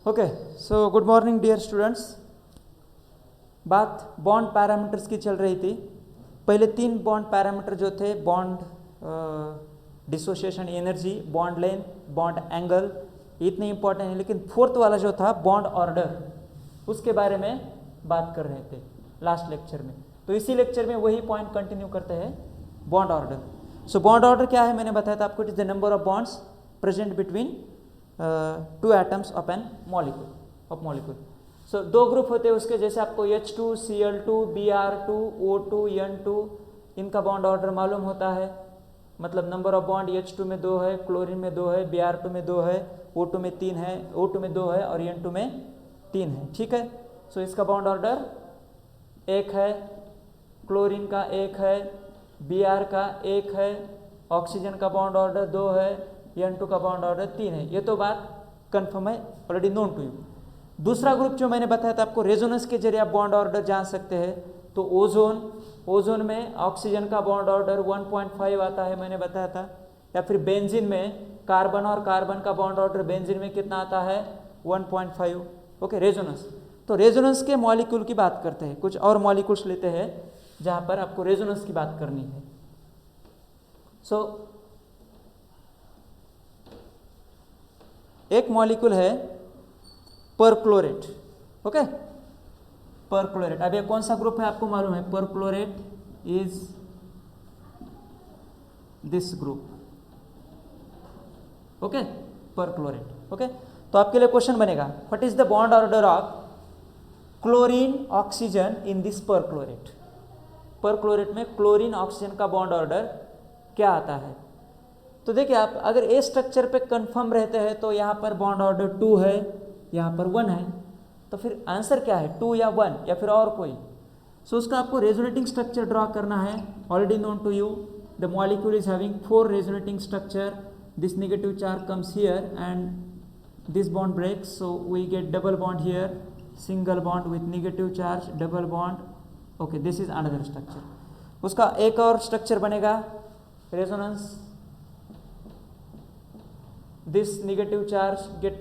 Okay, so good morning dear students. बात bond parameters की चल रही थी। पहले 3 बॉन्ड पैरामीटर जो थे, bond dissociation energy, bond length, bond angle, इतने इंपॉर्टेंट है। लेकिन फोर्थ वाला जो था बॉन्ड ऑर्डर, उसके बारे में बात कर रहे थे लास्ट लेक्चर में। तो इसी लेक्चर में वही पॉइंट कंटिन्यू करते हैं, bond order. So bond order क्या है, मैंने बताया था आपको, it is the number of bonds present between 2 atoms of an molecule. So 2 group होते हैं उसके, जैसे आपको H2, Cl2, Br2, O2, N2, इनका बॉन्ड ऑर्डर मालूम होता है। मतलब नंबर ऑफ बॉन्ड H2 में 2 है, क्लोरीन में 2 है, Br2 में 2 है, O2 में 3 है, O2 में 2 है और N2 में 3 है। ठीक है, सो इसका बॉन्ड ऑर्डर 1 है, क्लोरीन का 1 है, Br का 1 है, ऑक्सीजन का बॉन्ड ऑर्डर 2 है, N2 का बॉन्ड ऑर्डर 3 है। ये तो बात कंफर्म है, ऑलरेडी नोन टू यू। दूसरा ग्रुप जो मैंने बताया था आपको, रेजोनेंस के जरिए आप बॉन्ड ऑर्डर जान सकते हैं। तो ओजोन में ऑक्सीजन का बॉन्ड ऑर्डर 1.5 आता है, मैंने बताया था। या फिर बेंजीन में कार्बन और कार्बन का बॉन्ड ऑर्डर बेंजीन में कितना आता है, 1.5। Okay, resonance. तो रेजोनेंस के मॉलिक्यूल की बात करते हैं, कुछ और मॉलिक्यूल्स लेते हैं जहां पर आपको रेजोनेंस की बात करनी है। सो एक मॉलिक्यूल है परक्लोरेट। Okay, perchlorate. अब ये कौन सा ग्रुप है आपको मालूम है, perchlorate is this group. Okay, perchlorate. Okay, तो आपके लिए क्वेश्चन बनेगा, what is the bond order of chlorine oxygen in this perchlorate. Perchlorate में क्लोरीन ऑक्सीजन का बॉन्ड ऑर्डर क्या आता है। तो देखिए, आप अगर ए स्ट्रक्चर पे कंफर्म रहते हैं तो यहाँ पर बॉन्ड ऑर्डर 2 है, यहाँ पर 1 है, तो फिर आंसर क्या है, 2 या 1 या फिर और कोई। सो उसका आपको रेजोनेटिंग स्ट्रक्चर ड्रॉ करना है, already known to you. The molecule is having 4 resonating structure, this negative charge comes here and this bond breaks, so we get double bond here, single bond with negative charge, double bond. Okay, this is another structure. उसका एक और structure बनेगा resonance, this negative charge get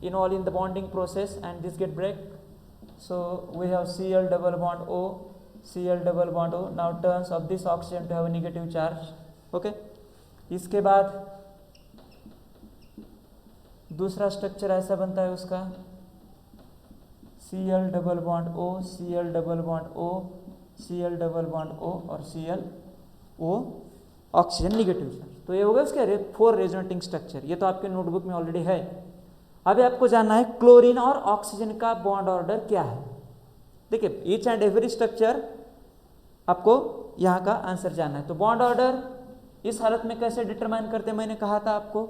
involved in the bonding process and this get break. So we have Cl double bond O, Cl double bond O. Now turns of this oxygen to have a negative charge. Okay, इसके बाद दूसरा structure ऐसा बनता है उसका, Cl double bond O, Cl double bond O, Cl double bond O और Cl O, oxygen negative charge. तो ये हो गया उसके 4 रेजोनेटिंग स्ट्रक्चर। ये तो आपके नोटबुक में ऑलरेडी है। अभी आपको जानना है क्लोरीन और ऑक्सीजन का बॉन्ड ऑर्डर क्या है। देखिए, ईच एंड एवरी स्ट्रक्चर आपको यहाँ का आंसर जानना है। तो बॉन्ड ऑर्डर इस हालत में कैसे डिटरमाइन करते हैं, मैंने कहा था आपको।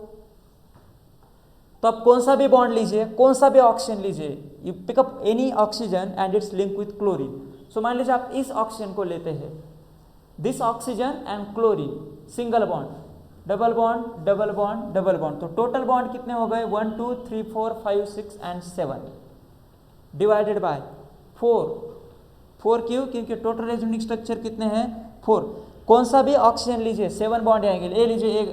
तो आप कौन सा भी बॉन्ड लीजिए, कौन सा भी ऑक्सीजन लीजिए, you pick up any oxygen and it's link with chlorine. So मान लीजिए आप इस ऑक्सीजन को लेते हैं, this oxygen and chlorine, single bond, double bond, double bond, double bond. तो टोटल बॉन्ड कितने हो गए, 1 2 3 4 5 6 एंड 7 डिवाइडेड बाय 4 क्यों, क्योंकि टोटल रेजोनेटिंग स्ट्रक्चर कितने हैं, 4। कौन सा भी ऑक्सीजन लीजिए 7 बॉन्ड आएंगे। ये लीजिए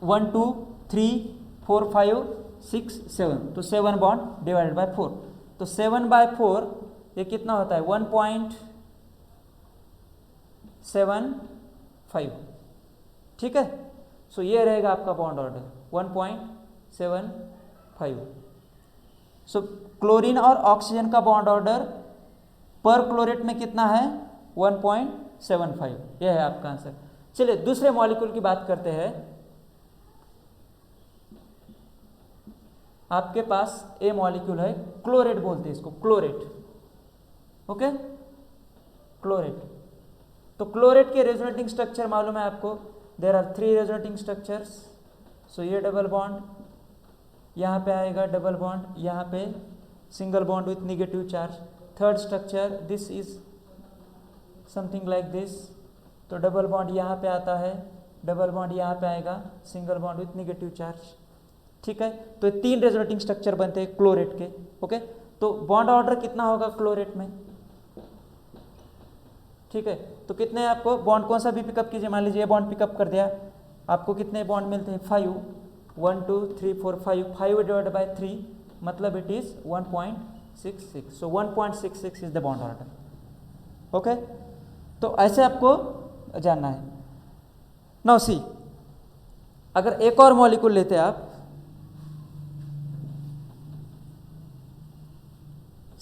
1 2 3 4 5 6 7, तो 7 बॉन्ड डिवाइडेड बाय 4। तो 7/4 ये कितना होता है, 1.75। ठीक है, सो ये रहेगा आपका बॉन्ड ऑर्डर 1.75। सो क्लोरीन और ऑक्सीजन का बॉन्ड ऑर्डर पर क्लोरेट में कितना है, 1.75। यह है आपका आंसर। चलिए दूसरे मॉलिक्यूल की बात करते हैं। आपके पास ए मॉलिक्यूल है, क्लोरेट बोलते हैं इसको, क्लोरेट। Okay, chlorate. तो क्लोरेट के रेजोनेटिंग स्ट्रक्चर मालूम है आपको, देयर आर 3 रेजोनेटिंग स्ट्रक्चर्स। सो ये डबल बॉन्ड, यहाँ पे आएगा डबल बॉन्ड, यहाँ पे single bond with negative charge. Third structure, this is something like this. तो डबल बॉन्ड यहाँ पे आता है, डबल बॉन्ड यहाँ पे आएगा, single bond with negative charge. ठीक है, तो 3 रेजोनेटिंग स्ट्रक्चर बनते हैं क्लोरेट के। ओके, तो बॉन्ड ऑर्डर कितना होगा क्लोरेट में, ठीक है। तो कितने आपको बॉन्ड कौन सा भी पिकअप कीजिए, मान लीजिए ये बॉन्ड पिकअप कर दिया, आपको कितने बॉन्ड मिलते हैं, 5, 1 2 3 4 5 डिवाइडेड बाय 3, मतलब it is 1.66. So 1.66 is the bond order. Okay, तो ऐसे आपको जानना है. नाउ सी, अगर एक और मॉलिक्यूल लेते हैं आप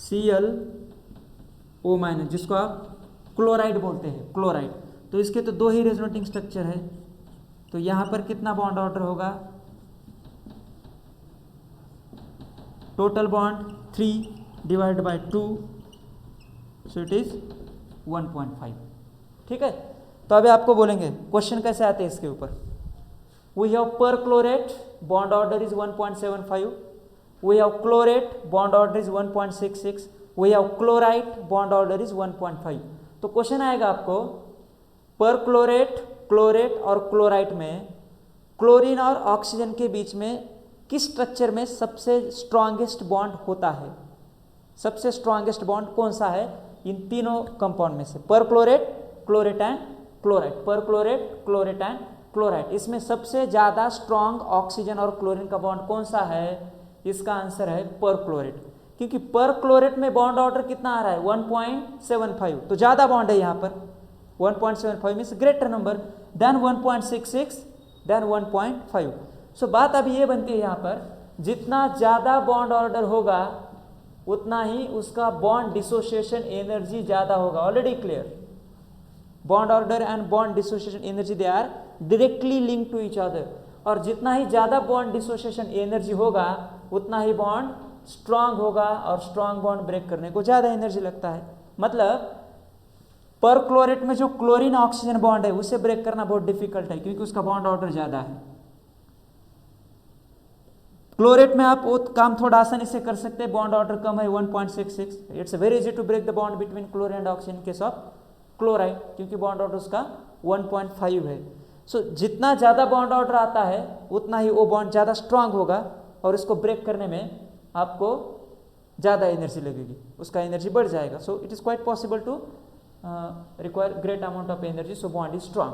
Cl O-, जिसको आप क्लोराइड बोलते हैं, क्लोराइड, तो इसके तो दो ही रेजोनेटिंग स्ट्रक्चर है. तो यहां पर कितना बॉन्ड ऑर्डर होगा? Total bond 3 divide by 2, so it is 1.5. ठीक है, तो अभी आपको बोलेंगे क्वेश्चन कैसे आते हैं इसके ऊपर. We have perchlorate, bond order is 1.75. We have chlorate, bond order is 1.66. We have chloride, bond order is 1.5. तो क्वेश्चन आएगा आपको परक्लोरेट, क्लोरेट और क्लोराइड में क्लोरीन और ऑक्सीजन के बीच में किस स्ट्रक्चर में सबसे स्ट्रॉन्गेस्ट बॉन्ड होता है? सबसे स्ट्रॉन्गेस्ट बॉन्ड कौन सा है इन तीनों कंपाउंड में से? Perchlorate, chlorate and chloride. Perchlorate, chlorate and chloride, इसमें सबसे ज्यादा स्ट्रॉन्ग ऑक्सीजन और क्लोरीन का बॉन्ड कौन सा है? इसका आंसर है परक्लोरेट. क्योंकि परक्लोरेट में बॉन्ड ऑर्डर कितना आ रहा है? 1.75. तो ज्यादा बॉन्ड है यहां पर. 1.75 means greater number than 1.66 than 1.5. So बात अभी ये बनती है यहां पर, जितना ज्यादा बॉन्ड ऑर्डर होगा उतना ही उसका बॉन्ड डिसोसिएशन एनर्जी ज्यादा होगा. Already clear. Bond order and bond dissociation energy they are directly link to each other. और जितना ही ज्यादा बॉन्ड डिसोसिएशन एनर्जी होगा उतना ही बॉन्ड स्ट्रांग होगा, और स्ट्रांग बॉन्ड ब्रेक करने को ज्यादा एनर्जी लगता है. मतलब परक्लोरेट में जो क्लोरीन ऑक्सीजन बॉन्ड है उसे ब्रेक करना बहुत डिफिकल्ट है, क्योंकि उसका बॉन्ड ऑर्डर ज्यादा है. क्लोरेट में आप वो काम थोड़ा आसानी से कर सकते हैं, बॉन्ड ऑर्डर कम है 1.66. It's very easy to break the bond between chlorine and oxygen case of chloride, क्योंकि बॉन्ड ऑर्डर उसका 1.5 है. सो जितना ज्यादा बॉन्ड ऑर्डर आता है उतना ही वो बॉन्ड ज्यादा स्ट्रांग होगा, और इसको ब्रेक करने में आपको ज्यादा एनर्जी लगेगी, उसका एनर्जी बढ़ जाएगा. So it is quite possible to require great amount of energy, so bond is strong.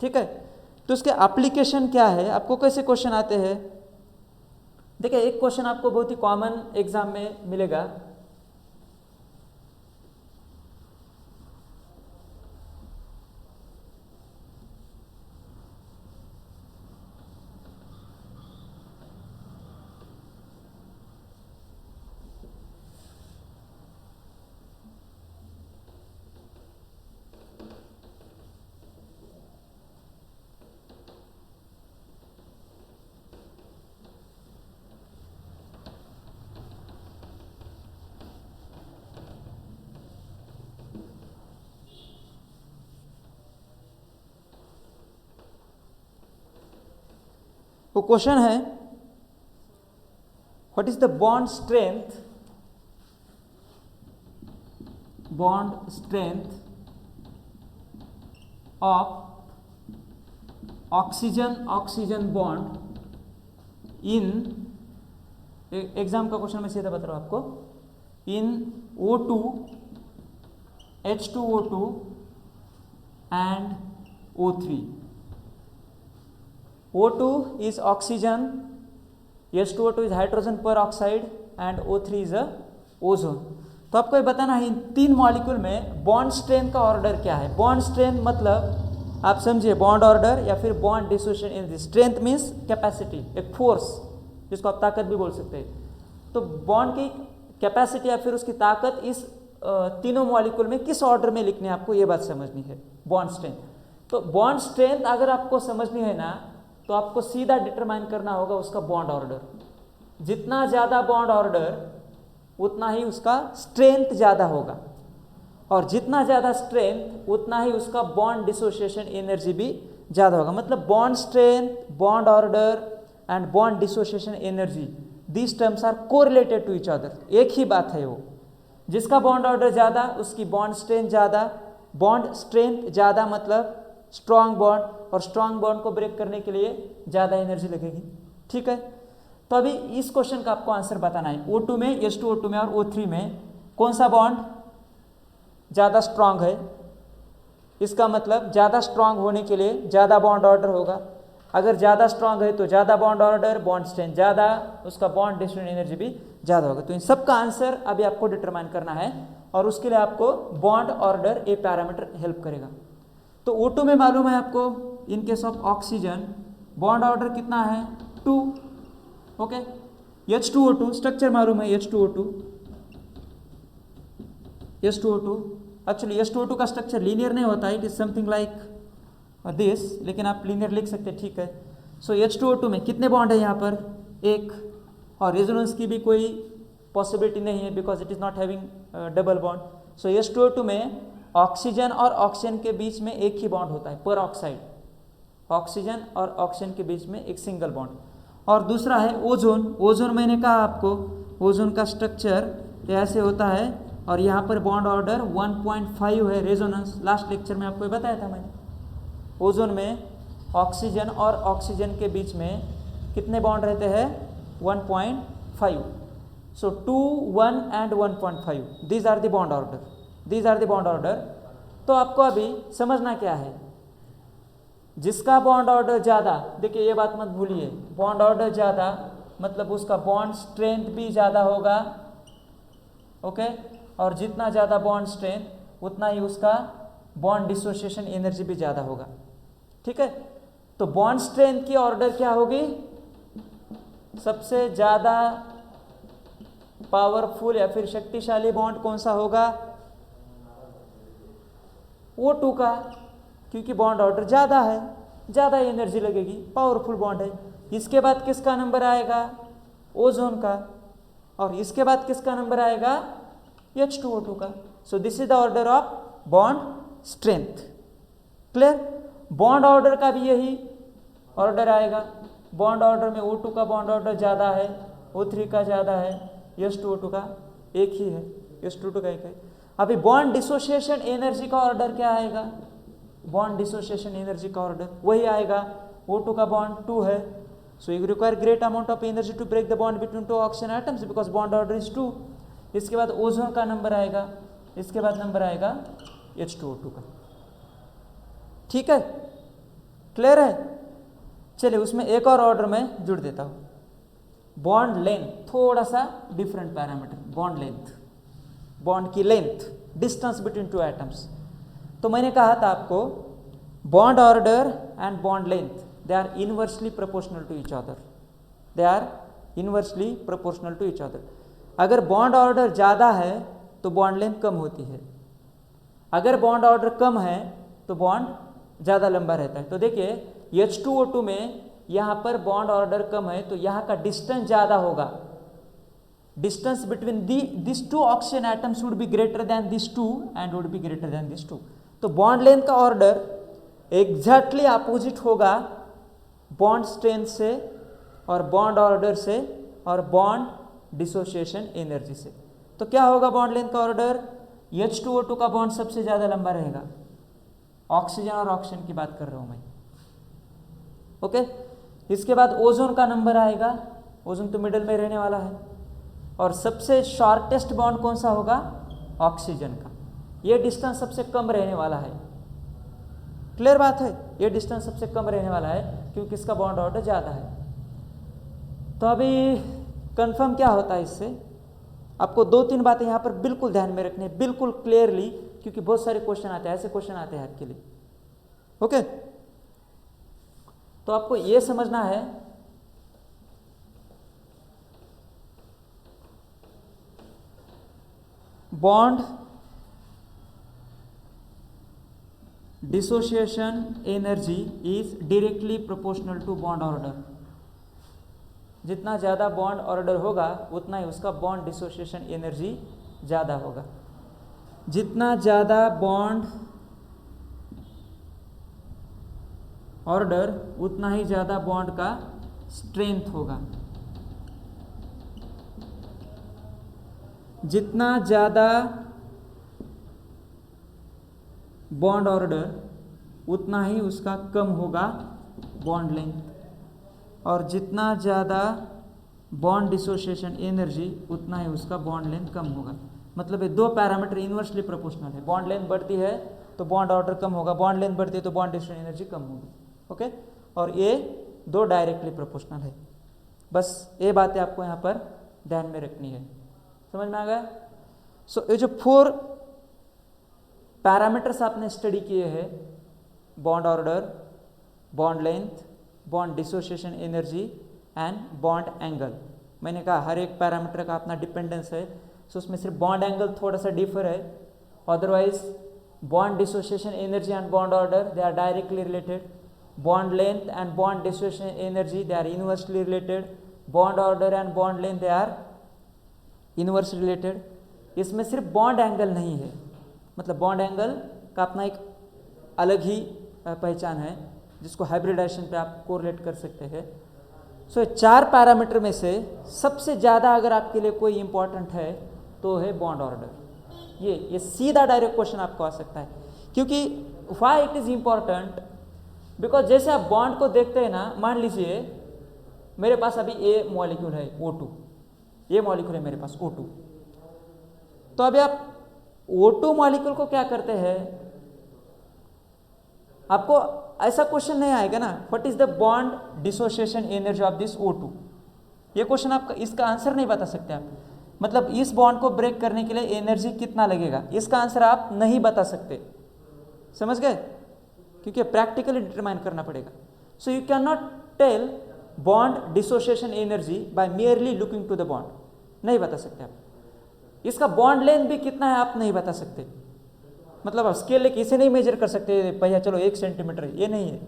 ठीक है, तो इसके एप्लीकेशन क्या है? आपको कैसे क्वेश्चन आते हैं? देखिए, एक क्वेश्चन आपको बहुत ही कॉमन एग्जाम में मिलेगा. वो क्वेश्चन है, what is the bond strength of oxygen bond in, exam का क्वेश्चन मैं सीधा बता रहा हूं आपको, इन O2, H2O2 and O3. O2 is oxygen, H2O2 is hydrogen peroxide and O3 is a ozone. तो आपको ये बताना है इन तीन मॉलिक्यूल में बॉन्ड स्ट्रेंथ का ऑर्डर क्या है. बॉन्ड स्ट्रेंथ मतलब आप समझिए बॉन्ड ऑर्डर या फिर bond dissociation energy. Strength means capacity, एक फोर्स जिसको आप ताकत भी बोल सकते हैं. तो बॉन्ड की कैपेसिटी या फिर उसकी ताकत इस तीनों मॉलिक्यूल में किस ऑर्डर में लिखनी है, आपको ये बात समझनी है. बॉन्ड स्ट्रेंथ, तो बॉन्ड स्ट्रेंथ अगर आपको समझनी है ना, तो आपको सीधा डिटरमाइन करना होगा उसका बॉन्ड ऑर्डर. जितना ज्यादा बॉन्ड ऑर्डर उतना ही उसका स्ट्रेंथ ज्यादा होगा, और जितना ज्यादा स्ट्रेंथ उतना ही उसका बॉन्ड डिसोसिएशन एनर्जी भी ज्यादा होगा. मतलब bond strength, bond order and bond dissociation energy, these terms are correlated to each other. एक ही बात है वो. जिसका बॉन्ड ऑर्डर ज्यादा उसकी बॉन्ड स्ट्रेंथ ज्यादा. बॉन्ड स्ट्रेंथ ज्यादा मतलब स्ट्रॉन्ग बॉन्ड, और स्ट्रॉन्ग बॉन्ड को ब्रेक करने के लिए ज्यादा एनर्जी लगेगी. ठीक है, तो अभी इस क्वेश्चन का आपको आंसर बताना है. O2 में, H2O2 में और O3 में कौन सा बॉन्ड ज्यादा स्ट्रॉन्ग है? इसका मतलब ज्यादा स्ट्रॉन्ग होने के लिए ज्यादा बॉन्ड ऑर्डर होगा. अगर ज़्यादा स्ट्रांग है तो ज़्यादा बॉन्ड ऑर्डर, बॉन्ड स्ट्रेंथ ज़्यादा, उसका बॉन्ड डिस्ट्रीब्यूशन एनर्जी भी ज़्यादा होगा। तो इन सब का आंसर अभी आपको डिटरमाइन करना है और उसके लिए आपको बॉन्ड ऑर्डर ए पैरामीटर हेल्प करेगा। तो O2 में मालूम है आपको, in case of oxygen bond order कितना है 2, ओके। H2O2 स्ट्रक्चर मालूम है, H2O2 एक्चुअली H2O2 का स्ट्रक्चर लीनियर नहीं होता है, it is something like this, लेकिन आप लीनियर लिख सकते हैं, ठीक है। सो H2O2 में कितने बॉन्ड है यहाँ पर, एक, और रेजोनेंस की भी कोई पॉसिबिलिटी नहीं है because it is not having double bond. So H2O2 में ऑक्सीजन और ऑक्सीजन के बीच में एक ही बॉन्ड होता है पर ऑक्साइड, ऑक्सीजन और ऑक्सीजन के बीच में एक सिंगल बॉन्ड। और दूसरा है ओजोन। ओजोन मैंने कहा आपको, ओजोन का स्ट्रक्चर ऐसे होता है और यहाँ पर बॉन्ड ऑर्डर 1.5 है, रेजोनेंस लास्ट लेक्चर में आपको बताया था मैंने। ओजोन में ऑक्सीजन और ऑक्सीजन के बीच में कितने बॉन्ड रहते हैं 1.5। So 2, 1 and 1.5 these are the bond order, these are the bond order. तो आपको अभी समझना क्या है, जिसका बॉन्ड ऑर्डर ज़्यादा, देखिए ये बात मत भूलिए, बॉन्ड ऑर्डर ज़्यादा मतलब उसका बॉन्ड स्ट्रेंथ भी ज़्यादा होगा, ओके। और जितना ज़्यादा बॉन्ड स्ट्रेंथ उतना ही उसका बॉन्ड डिसोसिएशन एनर्जी भी ज़्यादा होगा, ठीक है। तो बॉन्ड स्ट्रेंथ की ऑर्डर क्या होगी, सबसे ज़्यादा पावरफुल या फिर शक्तिशाली बॉन्ड कौन सा होगा, O2 का, क्योंकि बॉन्ड ऑर्डर ज़्यादा है, ज़्यादा एनर्जी लगेगी, पावरफुल बॉन्ड है। इसके बाद किसका नंबर आएगा, ओजोन का, और इसके बाद किसका नंबर आएगा, H2O2 का। So this is the order of bond strength, clear. Bond order का भी यही ऑर्डर आएगा, बॉन्ड ऑर्डर में O2 का बॉन्ड ऑर्डर ज़्यादा है, O3 का ज़्यादा है, H2O2 का एक ही है, H2O2 का एक है। अभी बॉन्ड डिसोसिएशन एनर्जी का ऑर्डर क्या आएगा, बॉन्ड डिसोसिएशन एनर्जी का ऑर्डर वही आएगा, O2 का बॉन्ड 2 है, so you require great amount of energy to break the bond between 2 oxygen atoms because bond order is 2। इसके बाद ओजोन का नंबर आएगा, इसके बाद नंबर आएगा H2O2 का, ठीक है, क्लियर है। चलिए उसमें एक और ऑर्डर में जुड़ देता हूं, बॉन्ड लेंथ, थोड़ा सा different parameter, bond length, bond की लेंथ, डिस्टेंस बिटवीन 2 एटम्स। तो मैंने कहा था आपको bond order and bond length they are inversely proportional to each other, they are inversely proportional to each other. अगर बॉन्ड ऑर्डर ज़्यादा है तो बॉन्ड लेंथ कम होती है, अगर बॉन्ड ऑर्डर कम है तो बॉन्ड ज़्यादा लंबा रहता है। तो देखिए H2O2 में यहाँ पर बॉन्ड ऑर्डर कम है तो यहाँ का डिस्टेंस ज़्यादा होगा, distance between this 2 oxygen atoms would be greater than this 2 and would be greater than this 2। तो बॉन्ड लेंथ का ऑर्डर एग्जैक्टली अपोजिट होगा बॉन्ड स्ट्रेंथ से और बॉन्ड ऑर्डर से और बॉन्ड डिसोसिएशन एनर्जी से। तो क्या होगा बॉन्ड लेंथ का ऑर्डर, H2O2 का बॉन्ड सबसे ज़्यादा लंबा रहेगा, ऑक्सीजन और ऑक्सीजन की बात कर रहा हूँ मैं, ओके। इसके बाद ओजोन का नंबर आएगा, ओजोन तो मिडल में रहने वाला है, और सबसे शॉर्टेस्ट बॉन्ड कौन सा होगा, ऑक्सीजन का, ये डिस्टेंस सबसे कम रहने वाला है, क्लियर बात है, ये डिस्टेंस सबसे कम रहने वाला है क्योंकि इसका बॉन्ड ऑर्डर ज़्यादा है। तो अभी कंफर्म क्या होता है इससे, आपको 2-3 बातें यहाँ पर बिल्कुल ध्यान में रखनी है, बिल्कुल क्लियरली, क्योंकि बहुत सारे क्वेश्चन आते हैं, ऐसे क्वेश्चन आते हैं आपके लिए, ओके। तो आपको ये समझना है bond dissociation energy is directly proportional to bond order. जितना ज़्यादा बॉन्ड ऑर्डर होगा उतना ही उसका बॉन्ड डिसोसिएशन एनर्जी ज़्यादा होगा, जितना ज़्यादा बॉन्ड ऑर्डर उतना ही ज़्यादा बॉन्ड का स्ट्रेंथ होगा, जितना ज़्यादा बॉन्ड ऑर्डर उतना ही उसका कम होगा बॉन्ड लेंथ, और जितना ज़्यादा बॉन्ड डिसोसिएशन एनर्जी उतना ही उसका बॉन्ड लेंथ कम होगा। मतलब ये 2 पैरामीटर इनवर्सली प्रोपोर्शनल है, बॉन्ड लेंथ बढ़ती है तो बॉन्ड ऑर्डर कम होगा, बॉन्ड लेंथ बढ़ती है तो बॉन्ड डिसोसिएशन एनर्जी कम होगी, ओके। और ये 2 डायरेक्टली प्रोपोर्शनल है। बस ये बातें आपको यहाँ पर ध्यान में रखनी है। समझ में आ गया? सो ये जो 4 पैरामीटर्स आपने स्टडी किए हैं, bond order, bond length, bond dissociation energy and bond angle, मैंने कहा हर एक पैरामीटर का अपना डिपेंडेंस है। सो उसमें सिर्फ बॉन्ड एंगल थोड़ा सा डिफर है, otherwise bond dissociation energy and bond order they are directly related, bond length and bond dissociation energy they are inversely related, bond order and bond length they are inversely related। इसमें सिर्फ bond angle नहीं है, मतलब bond angle का अपना एक अलग ही पहचान है जिसको हाइब्रिडाइजेशन पे आप कोरिलेट कर सकते हैं। सो 4 पैरामीटर में से सबसे ज़्यादा अगर आपके लिए कोई इंपॉर्टेंट है तो है बॉन्ड ऑर्डर। ये सीधा डायरेक्ट क्वेश्चन आपको आ सकता है, क्योंकि why it is important, because जैसे आप बॉन्ड को देखते हैं ना, मान लीजिए मेरे पास अभी ए मॉलिक्यूल है O2, ये मॉलिक्यूल है मेरे पास O2, तो अभी आप O2 मॉलिक्यूल को क्या करते हैं, आपको ऐसा क्वेश्चन नहीं आएगा ना, what is the bond dissociation energy of this O2, ये क्वेश्चन आप इसका आंसर नहीं बता सकते आप, मतलब इस बॉन्ड को ब्रेक करने के लिए एनर्जी कितना लगेगा, इसका आंसर आप नहीं बता सकते। समझ गए? क्योंकि प्रैक्टिकली डिटरमाइन करना पड़ेगा। So you can not tell bond dissociation energy by merely looking to the bond, नहीं बता सकते आप। इसका बॉन्ड लेंथ भी कितना है आप नहीं बता सकते, मतलब आप स्केल लेके इसे नहीं मेजर कर सकते भैया चलो 1 सेंटीमीटर, ये नहीं है,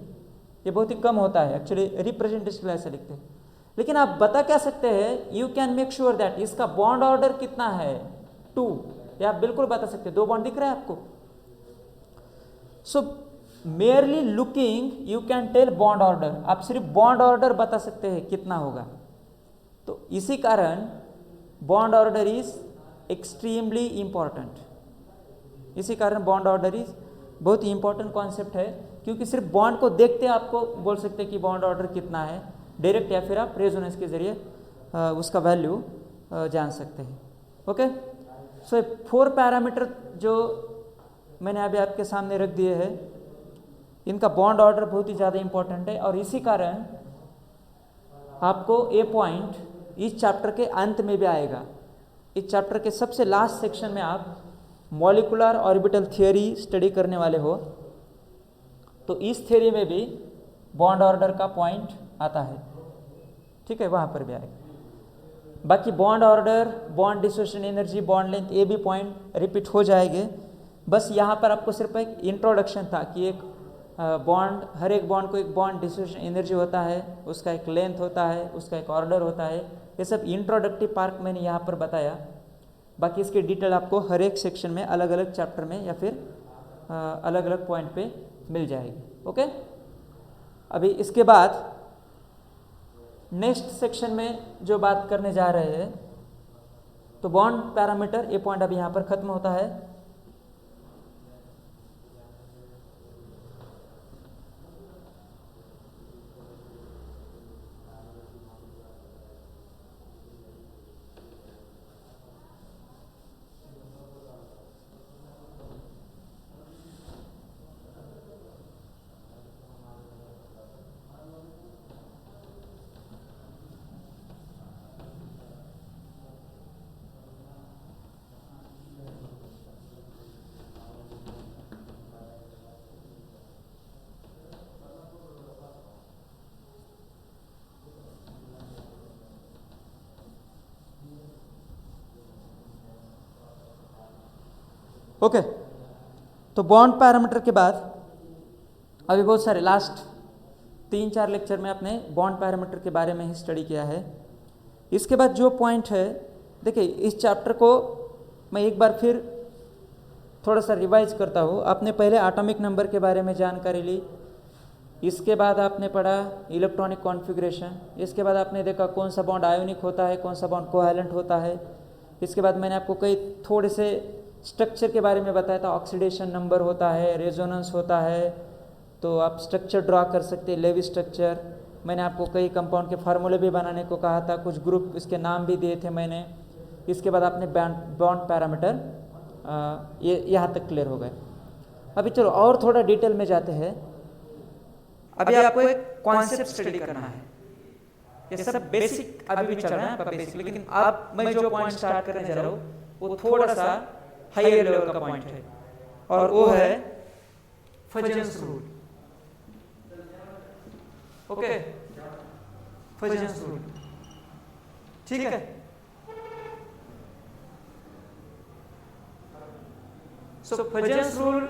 ये बहुत ही कम होता है एक्चुअली, रिप्रेजेंटेशन ऐसे लिखते हैं। लेकिन आप बता क्या सकते हैं, you can make sure that इसका बॉन्ड ऑर्डर कितना है 2, ये आप बिल्कुल बता सकते हैं। 2 बॉन्ड दिख रहा है आपको, so merely looking you can tell bond order, आप सिर्फ बॉन्ड ऑर्डर बता सकते हैं कितना होगा। तो इसी कारण bond order is extremely important, इसी कारण बॉन्ड ऑर्डर इज बहुत ही इंपॉर्टेंट कॉन्सेप्ट है, क्योंकि सिर्फ बॉन्ड को देखते आपको बोल सकते हैं कि बॉन्ड ऑर्डर कितना है डायरेक्ट, या फिर आप रेजोनेंस के जरिए उसका वैल्यू जान सकते हैं। ओके, सो 4 पैरामीटर जो मैंने अभी आपके सामने रख दिए हैं, इनका बॉन्ड ऑर्डर बहुत ही ज़्यादा इंपॉर्टेंट है, और इसी कारण आपको ये पॉइंट इस चैप्टर के अंत में भी आएगा। इस चैप्टर के सबसे लास्ट सेक्शन में आप मॉलिकुलर ऑर्बिटल थियोरी स्टडी करने वाले हो, तो इस थियोरी में भी बॉन्ड ऑर्डर का पॉइंट आता है, ठीक है, वहाँ पर भी आएगा। बाकी bond order, bond dissociation energy, bond length, ये भी पॉइंट रिपीट हो जाएंगे। बस यहाँ पर आपको सिर्फ एक इंट्रोडक्शन था कि एक बॉन्ड, हर एक बॉन्ड को एक बॉन्ड डिसोसिएशन एनर्जी होता है, उसका एक लेंथ होता है, उसका एक ऑर्डर होता है, ये सब इंट्रोडक्टिव पार्ट मैंने यहाँ पर बताया। बाकी इसकी डिटेल आपको हर एक सेक्शन में अलग अलग चैप्टर में या फिर अलग अलग पॉइंट पे मिल जाएगी। ओके, अभी इसके बाद नेक्स्ट सेक्शन में जो बात करने जा रहे हैं, तो बॉन्ड पैरामीटर, ये पॉइंट अभी यहाँ पर खत्म होता है। ओके, तो बॉन्ड पैरामीटर के बाद अभी बहुत सारे लास्ट 3-4 लेक्चर में आपने बॉन्ड पैरामीटर के बारे में ही स्टडी किया है। इसके बाद जो पॉइंट है, देखिए इस चैप्टर को मैं एक बार फिर थोड़ा सा रिवाइज करता हूँ। आपने पहले एटॉमिक नंबर के बारे में जानकारी ली, इसके बाद आपने पढ़ा इलेक्ट्रॉनिक कॉन्फ़िगरेशन, इसके बाद आपने देखा कौन सा बॉन्ड आयोनिक होता है, कौन सा बॉन्ड कोवैलेंट होता है। इसके बाद मैंने आपको कई थोड़े से स्ट्रक्चर के बारे में बताया था, ऑक्सीडेशन नंबर होता है, रेजोनेंस होता है, तो आप स्ट्रक्चर ड्रा कर सकते हैं, लेवी स्ट्रक्चर। मैंने आपको कई कंपाउंड के फार्मूले भी बनाने को कहा था, कुछ ग्रुप इसके नाम भी दिए थे मैंने। इसके बाद आपने बॉन्ड पैरामीटर, ये यहाँ तक क्लियर हो गए। अभी चलो और थोड़ा डिटेल में जाते हैं। अभी आपको एक कॉन्सेप्ट स्टडी करना है, ये सब बेसिक अभी भी चल रहा है आपका बेसिक, लेकिन अब मैं जो पॉइंट स्टार्ट करने जा रहा हूँ वो थोड़ा सा हायर लेवल का पॉइंट है, और वो है फजन्स रूल। ओके, फजन्स रूल, ठीक है। सो फजन्स रूल,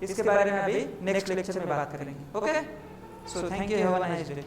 इसके बारे में अभी नेक्स्ट लेक्चर में बात करेंगे। Okay, so thank you, have a nice day.